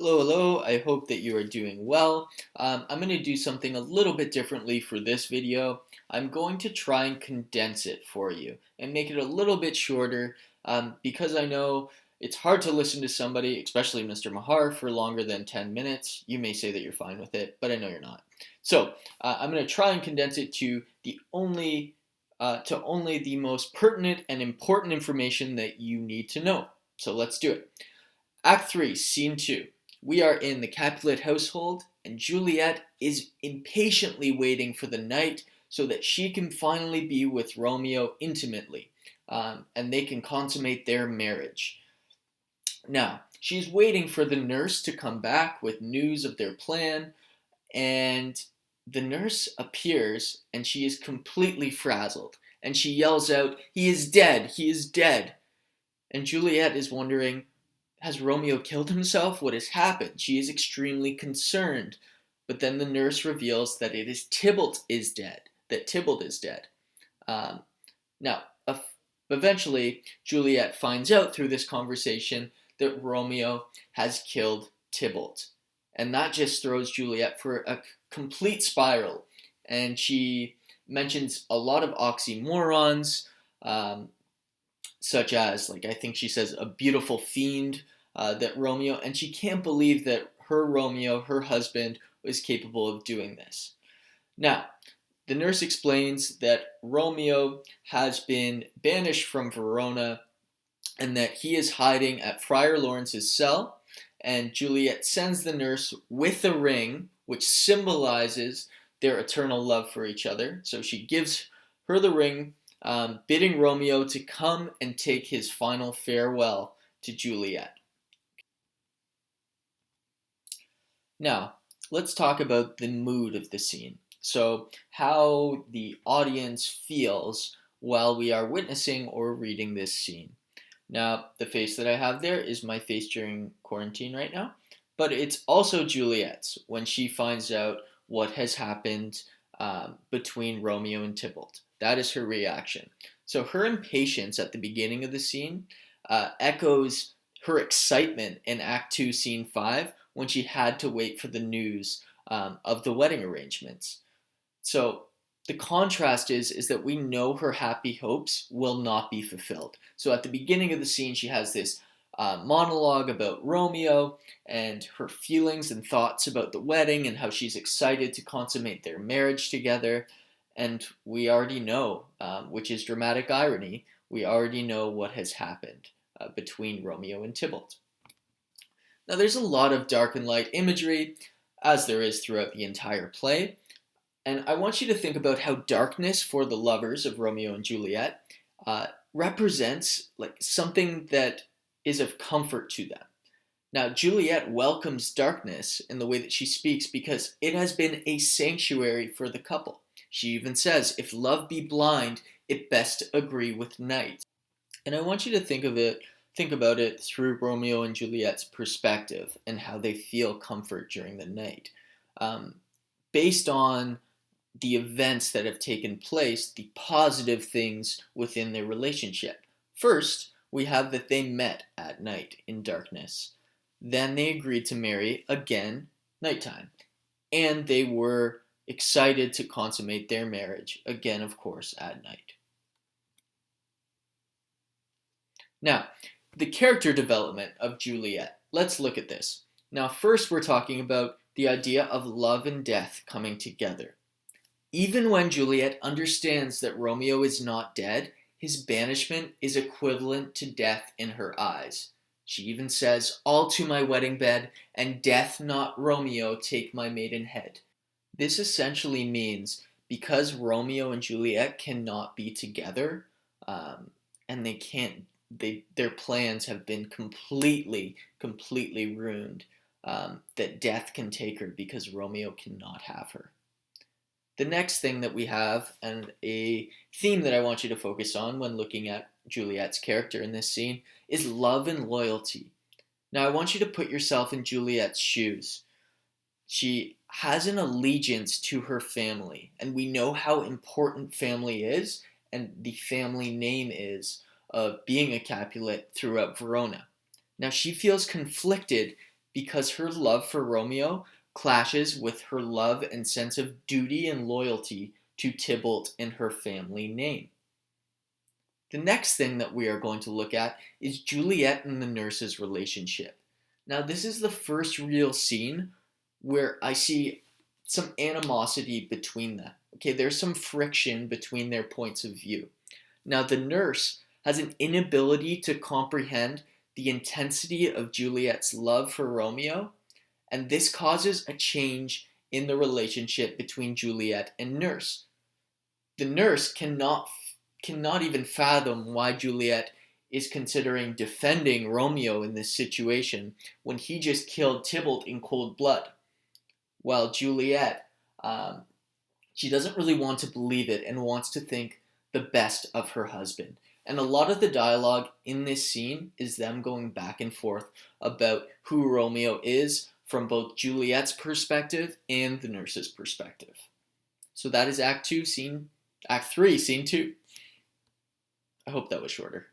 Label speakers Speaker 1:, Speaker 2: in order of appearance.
Speaker 1: Hello, hello. I hope that you are doing well. I'm going to do something a little bit differently for this video. I'm going to try and condense it for you and make it a little bit shorter because I know it's hard to listen to somebody, especially Mr. Mahar, for longer than 10 minutes. You may say that you're fine with it, but I know you're not. So I'm going to try and condense it to only the most pertinent and important information that you need to know. So let's do it. Act 3, Scene 2. We are in the Capulet household, and Juliet is impatiently waiting for the night so that she can finally be with Romeo intimately, and they can consummate their marriage. Now, she's waiting for the nurse to come back with news of their plan, and the nurse appears, and she is completely frazzled, and she yells out, "He is dead! He is dead!" And Juliet is wondering, has Romeo killed himself? What has happened? She is extremely concerned. But then the nurse reveals that it is Tybalt is dead. That Tybalt is dead. Um, now, eventually, Juliet finds out through this conversation that Romeo has killed Tybalt. And that just throws Juliet for a complete spiral. And she mentions a lot of oxymorons, such as, I think she says, a beautiful fiend, that Romeo, and she can't believe that her Romeo, her husband, was capable of doing this. Now, the nurse explains that Romeo has been banished from Verona and that he is hiding at Friar Lawrence's cell, and Juliet sends the nurse with a ring, which symbolizes their eternal love for each other. So she gives her the ring, bidding Romeo to come and take his final farewell to Juliet. Now, let's talk about the mood of the scene. So, how the audience feels while we are witnessing or reading this scene. Now, the face that I have there is my face during quarantine right now, but it's also Juliet's when she finds out what has happened between Romeo and Tybalt. That is her reaction. So, her impatience at the beginning of the scene echoes her excitement in Act 2, Scene 5, when she had to wait for the news of the wedding arrangements. So the contrast is that we know her happy hopes will not be fulfilled. So at the beginning of the scene, she has this monologue about Romeo and her feelings and thoughts about the wedding and how she's excited to consummate their marriage together. And we already know, which is dramatic irony, we already know what has happened between Romeo and Tybalt. Now, there's a lot of dark and light imagery, as there is throughout the entire play, and I want you to think about how darkness for the lovers of Romeo and Juliet represents something that is of comfort to them. Now, Juliet welcomes darkness in the way that she speaks because it has been a sanctuary for the couple. She even says, "If love be blind, it best agree with night." And I want you to think about it through Romeo and Juliet's perspective and how they feel comfort during the night. Based on the events that have taken place, the positive things within their relationship. First, we have that they met at night in darkness. Then they agreed to marry again, nighttime. And they were excited to consummate their marriage, again, of course, at night. Now, the character development of Juliet. Let's look at this. Now, first we're talking about the idea of love and death coming together. Even when Juliet understands that Romeo is not dead, his banishment is equivalent to death in her eyes. She even says, "All to my wedding bed, and death not Romeo take my maidenhead." This essentially means because Romeo and Juliet cannot be together, and their plans have been completely ruined, that death can take her because Romeo cannot have her. The next thing that we have, and a theme that I want you to focus on when looking at Juliet's character in this scene, is love and loyalty. Now I want you to put yourself in Juliet's shoes. She has an allegiance to her family, and we know how important family is, and the family name is, of being a Capulet throughout Verona. Now she feels conflicted because her love for Romeo clashes with her love and sense of duty and loyalty to Tybalt and her family name. The next thing that we are going to look at is Juliet and the nurse's relationship. Now, this is the first real scene where I see some animosity between them. Okay, there's some friction between their points of view. Now, the nurse has an inability to comprehend the intensity of Juliet's love for Romeo, and this causes a change in the relationship between Juliet and nurse. The nurse cannot even fathom why Juliet is considering defending Romeo in this situation when he just killed Tybalt in cold blood. While Juliet, she doesn't really want to believe it and wants to think the best of her husband. And a lot of the dialogue in this scene is them going back and forth about who Romeo is from both Juliet's perspective and the nurse's perspective. So that is Act 3, Scene 2. I hope that was shorter.